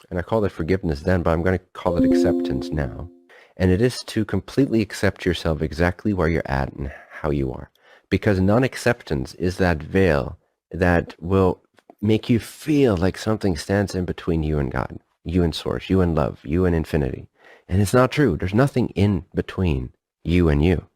And I called it forgiveness then, but I'm going to call it acceptance now. And it is to completely accept yourself exactly where you're at and how you are. Because non-acceptance is that veil that will make you feel like something stands in between you and God, you and Source, you and love, you and infinity. And it's not true. There's nothing in between you and you.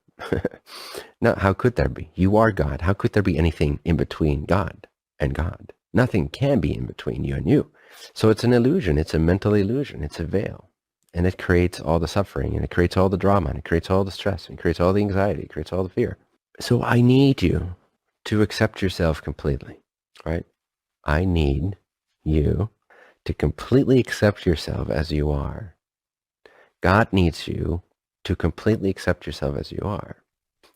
Now, how could there be? You are God. How could there be anything in between God and God? Nothing can be in between you and you. So it's an illusion. It's a mental illusion. It's a veil. And it creates all the suffering, and it creates all the drama, and it creates all the stress, and it creates all the anxiety, it creates all the fear. So I need you to accept yourself completely, right? I need you to completely accept yourself as you are. God needs you to completely accept yourself as you are.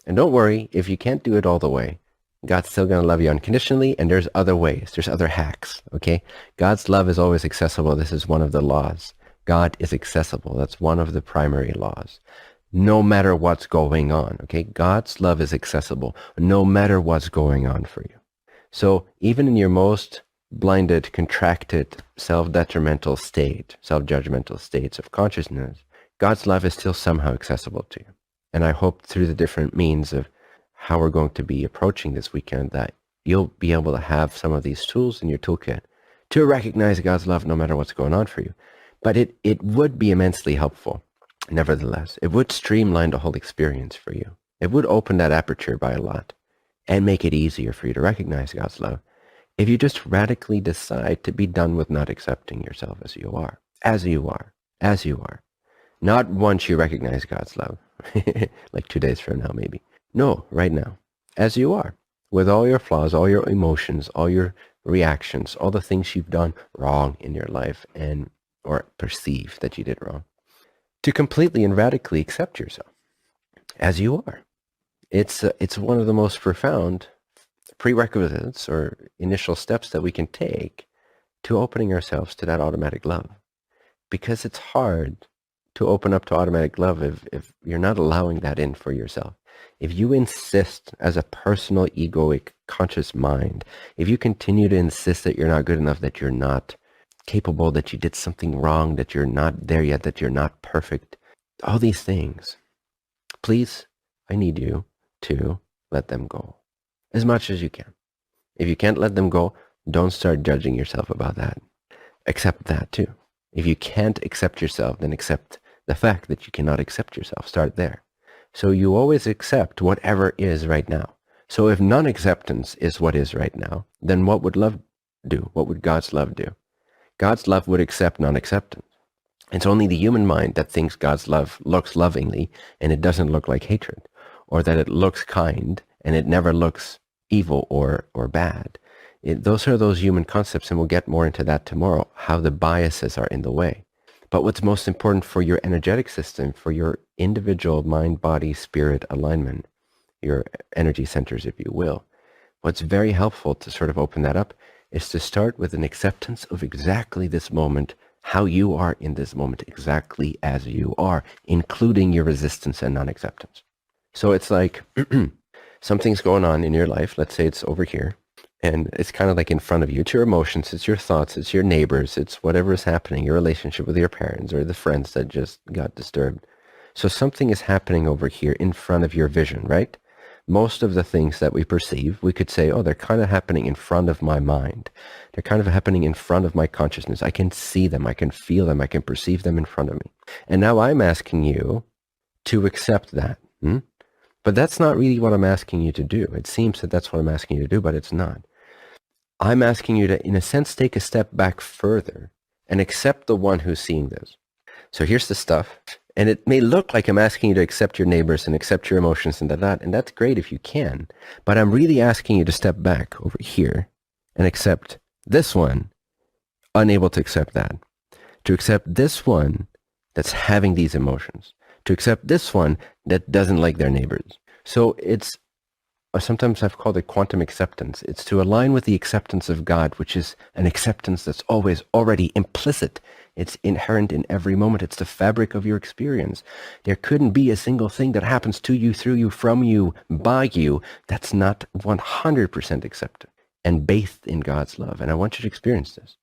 And don't worry, if you can't do it all the way, God's still going to love you unconditionally, and there's other ways. There's other hacks, okay? God's love is always accessible. This is one of the laws. God is accessible. That's one of the primary laws. No matter what's going on, okay? God's love is accessible no matter what's going on for you. So even in your most blinded, contracted, self-detrimental state, self-judgmental states of consciousness, God's love is still somehow accessible to you. And I hope through the different means of how we're going to be approaching this weekend that you'll be able to have some of these tools in your toolkit to recognize God's love no matter what's going on for you. But it would be immensely helpful. Nevertheless, it would streamline the whole experience for you. It would open that aperture by a lot and make it easier for you to recognize God's love if you just radically decide to be done with not accepting yourself as you are, as you are, as you are. Not once you recognize God's love, like 2 days from now maybe. No, right now, as you are, with all your flaws, all your emotions, all your reactions, all the things you've done wrong in your life and or perceive that you did wrong, to completely and radically accept yourself as you are. It's one of the most profound prerequisites or initial steps that we can take to opening ourselves to that automatic love. Because it's hard to open up to automatic love if you're not allowing that in for yourself. If you insist as a personal egoic conscious mind, if you continue to insist that you're not good enough, that you're not capable, that you did something wrong, that you're not there yet, that you're not perfect, all these things, please, I need you to let them go as much as you can. If you can't let them go, don't start judging yourself about that. Accept that too. If you can't accept yourself, then accept the fact that you cannot accept yourself. Start there. So you always accept whatever is right now. So if non-acceptance is what is right now, then what would love do? What would God's love do? God's love would accept non-acceptance. It's only the human mind that thinks God's love looks lovingly and it doesn't look like hatred, or that it looks kind and it never looks evil or bad. Those are those human concepts, and we'll get more into that tomorrow, how the biases are in the way. But what's most important for your energetic system, for your individual mind, body, spirit alignment, your energy centers, if you will, what's very helpful to sort of open that up is to start with an acceptance of exactly this moment, how you are in this moment, exactly as you are, including your resistance and non-acceptance. So it's like something's going on in your life. Let's say it's over here. And it's kind of like in front of you. It's your emotions, it's your thoughts, it's your neighbors, it's whatever is happening, your relationship with your parents or the friends that just got disturbed. So something is happening over here in front of your vision, right? Most of the things that we perceive, we could say, oh, they're kind of happening in front of my mind. They're kind of happening in front of my consciousness. I can see them, I can feel them, I can perceive them in front of me. And now I'm asking you to accept that. But that's not really what I'm asking you to do. It seems that that's what I'm asking you to do, but it's not. I'm asking you to, in a sense, take a step back further and accept the one who's seeing this. So here's the stuff. And it may look like I'm asking you to accept your neighbors and accept your emotions and that, and that's great if you can. But I'm really asking you to step back over here and accept this one, unable to accept that. To accept this one that's having these emotions. To accept this one that doesn't like their neighbors. So it's, or sometimes I've called it quantum acceptance. It's to align with the acceptance of God, which is an acceptance that's always already implicit. It's inherent in every moment. It's the fabric of your experience. There couldn't be a single thing that happens to you, through you, from you, by you, that's not 100% accepted and bathed in God's love. And I want you to experience this.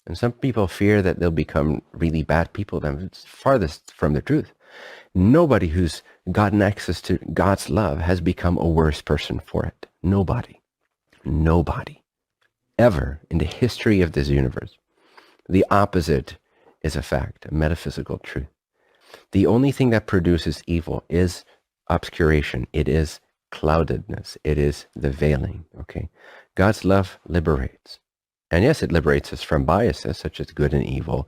And some people fear that they'll become really bad people. Then it's farthest from the truth. Nobody who's gotten access to God's love has become a worse person for it. Nobody. Nobody. Ever in the history of this universe. The opposite is a fact, a metaphysical truth. The only thing that produces evil is obscuration. It is cloudedness. It is the veiling. Okay. God's love liberates. And yes, it liberates us from biases such as good and evil,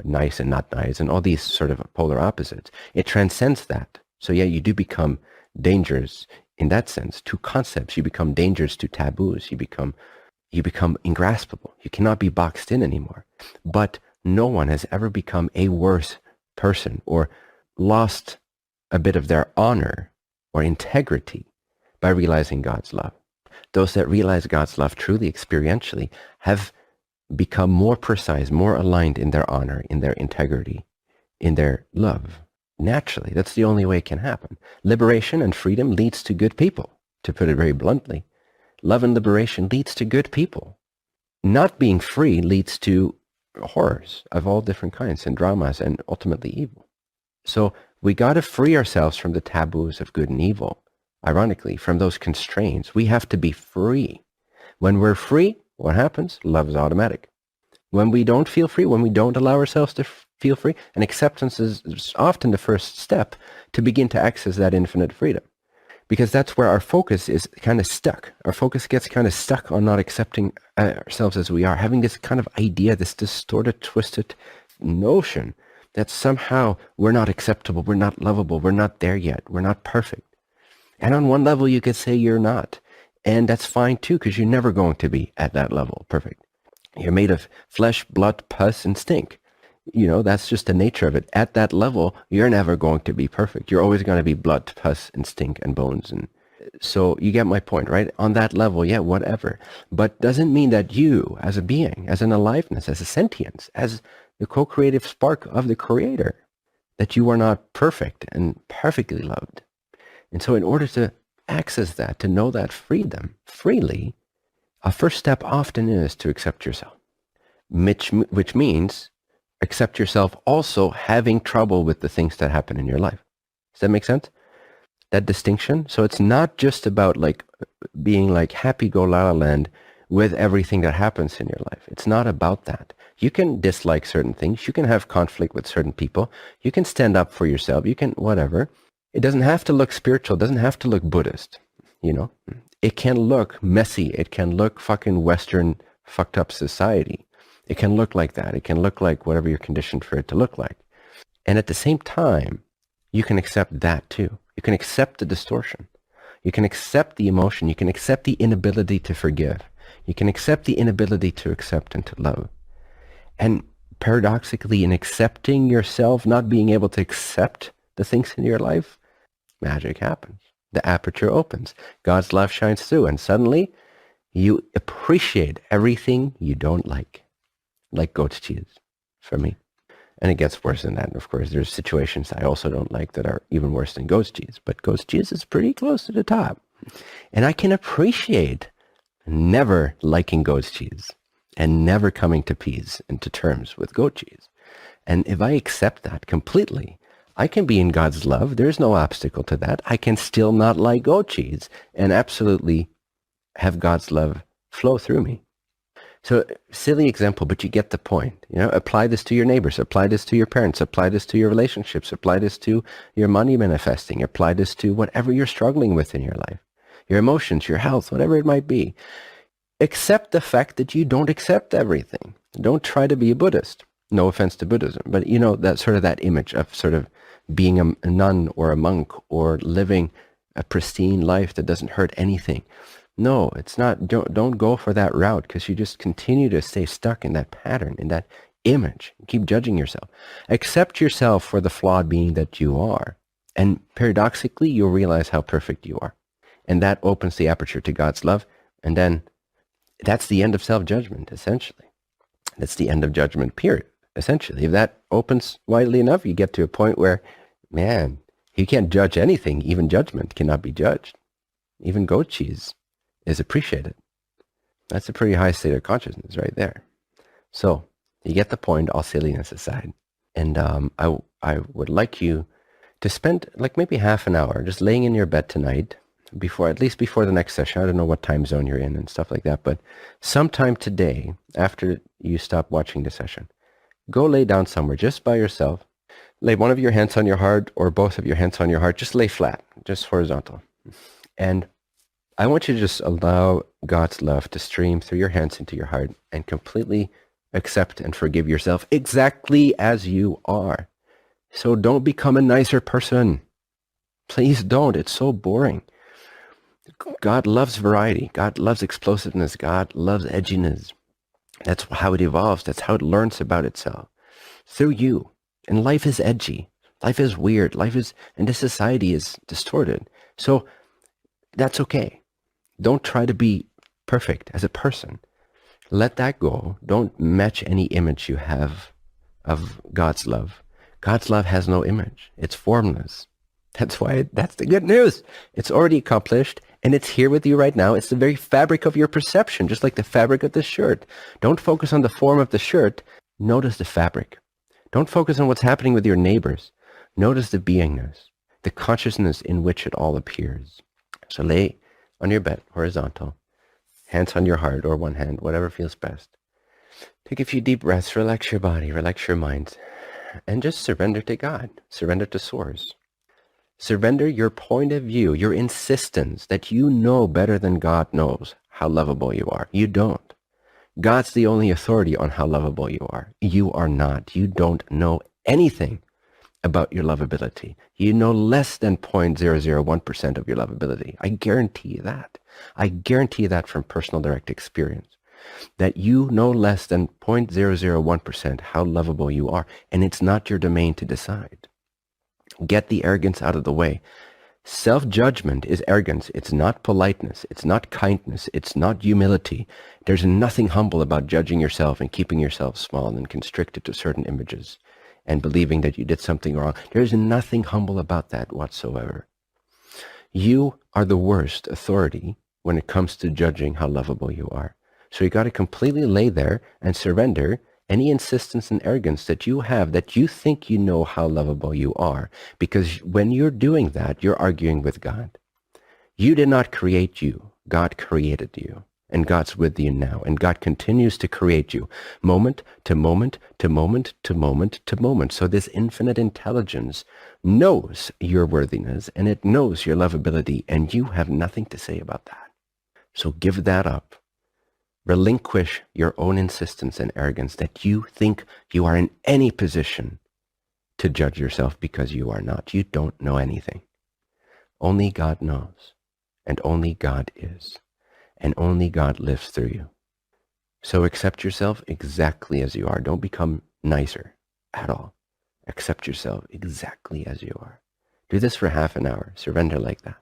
nice and not nice, and all these sort of polar opposites. It transcends that. So yeah, you do become dangerous in that sense to concepts. You become dangerous to taboos. You become ingraspable. You cannot be boxed in anymore. But no one has ever become a worse person or lost a bit of their honor or integrity by realizing God's love. Those that realize God's love truly experientially have become more precise, more aligned in their honor, in their integrity, in their love. Naturally, that's the only way it can happen. Liberation and freedom leads to good people, to put it very bluntly. Love and liberation leads to good people. Not being free leads to horrors of all different kinds and dramas and ultimately evil. So we got to free ourselves from the taboos of good and evil. Ironically, from those constraints, we have to be free. When we're free, what happens? Love is automatic. When we don't feel free, when we don't allow ourselves to feel free, and acceptance is often the first step to begin to access that infinite freedom. Because that's where our focus is kind of stuck. Our focus gets kind of stuck on not accepting ourselves as we are, having this kind of idea, this distorted, twisted notion that somehow we're not acceptable, we're not lovable, we're not there yet, we're not perfect. And on one level, you could say you're not. And that's fine too, because you're never going to be at that level perfect. You're made of flesh, blood, pus, and stink. You know, that's just the nature of it. At that level, you're never going to be perfect. You're always going to be blood, pus, and stink, and bones. And so you get my point, right? On that level, yeah, whatever. But doesn't mean that you, as a being, as an aliveness, as a sentience, as the co-creative spark of the Creator, that you are not perfect and perfectly loved. And so in order to access that, to know that freedom freely, a first step often is to accept yourself, which means accept yourself also having trouble with the things that happen in your life. Does that make sense? That distinction? So it's not just about like being like happy-go-la-la-land with everything that happens in your life. It's not about that. You can dislike certain things. You can have conflict with certain people. You can stand up for yourself. You can whatever. It doesn't have to look spiritual. It doesn't have to look Buddhist, you know. It can look messy. It can look fucking Western fucked up society. It can look like that. It can look like whatever you're conditioned for it to look like. And at the same time, you can accept that too. You can accept the distortion. You can accept the emotion. You can accept the inability to forgive. You can accept the inability to accept and to love. And paradoxically, in accepting yourself, not being able to accept the things in your life, magic happens. The aperture opens. God's love shines through. And suddenly, you appreciate everything you don't like goat's cheese for me. And it gets worse than that. Of course, there's situations I also don't like that are even worse than goat's cheese. But goat's cheese is pretty close to the top. And I can appreciate never liking goat's cheese and never coming to peace and to terms with goat cheese. And if I accept that completely, I can be in God's love. There's no obstacle to that. I can still not like goat cheese and absolutely have God's love flow through me. So silly example, but you get the point. You know, apply this to your neighbors, apply this to your parents, apply this to your relationships, apply this to your money manifesting, apply this to whatever you're struggling with in your life, your emotions, your health, whatever it might be. Accept the fact that you don't accept everything. Don't try to be a Buddhist. No offense to Buddhism, but you know, that sort of that image of sort of being a nun or a monk or living a pristine life that doesn't hurt anything. No, it's not. Don't go for that route, because you just continue to stay stuck in that pattern, in that image. Keep judging yourself. Accept yourself for the flawed being that you are. And paradoxically, you'll realize how perfect you are. And that opens the aperture to God's love. And then that's the end of self-judgment, essentially. That's the end of judgment, period. Essentially, if that opens widely enough, you get to a point where, man, you can't judge anything. Even judgment cannot be judged. Even goat cheese is appreciated. That's a pretty high state of consciousness right there. So you get the point, all silliness aside. And I would like you to spend like maybe half an hour just laying in your bed tonight, at least before the next session. I don't know what time zone you're in and stuff like that, but sometime today, after you stop watching the session, go lay down somewhere just by yourself. Lay one of your hands on your heart or both of your hands on your heart. Just lay flat, just horizontal. And I want you to just allow God's love to stream through your hands into your heart and completely accept and forgive yourself exactly as you are. So don't become a nicer person. Please don't. It's so boring. God loves variety. God loves explosiveness. God loves edginess. That's how it evolves. That's how it learns about itself. Through you. And life is edgy. Life is weird. And this society is distorted. So that's okay. Don't try to be perfect as a person. Let that go. Don't match any image you have of God's love. God's love has no image. It's formless. That's the good news. It's already accomplished, and it's here with you right now. It's the very fabric of your perception, just like the fabric of the shirt. Don't focus on the form of the shirt. Notice the fabric. Don't focus on what's happening with your neighbors. Notice the beingness, the consciousness in which it all appears. So lay on your bed, horizontal, hands on your heart or one hand, whatever feels best. Take a few deep breaths, relax your body, relax your mind, and just surrender to God, surrender to Source. Surrender your point of view, your insistence that you know better than God knows how lovable you are. You don't. God's the only authority on how lovable you are. You are not. You don't know anything about your lovability. You know less than 0.001% of your lovability. I guarantee you that. I guarantee that from personal direct experience, that you know less than 0.001% how lovable you are, and it's not your domain to decide. Get the arrogance out of the way. Self-judgment is arrogance. It's not politeness. It's not kindness. It's not humility. There's nothing humble about judging yourself and keeping yourself small and constricted to certain images and believing that you did something wrong. There's nothing humble about that whatsoever. You are the worst authority when it comes to judging how lovable you are. So you got to completely lay there and surrender any insistence and arrogance that you have, that you think you know how lovable you are. Because when you're doing that, you're arguing with God. You did not create you. God created you. And God's with you now. And God continues to create you moment to moment to moment to moment to moment. So this infinite intelligence knows your worthiness and it knows your lovability, and you have nothing to say about that. So give that up. Relinquish your own insistence and arrogance that you think you are in any position to judge yourself, because you are not. You don't know anything. Only God knows, and only God is, and only God lives through you. So accept yourself exactly as you are. Don't become nicer at all. Accept yourself exactly as you are. Do this for half an hour. Surrender like that.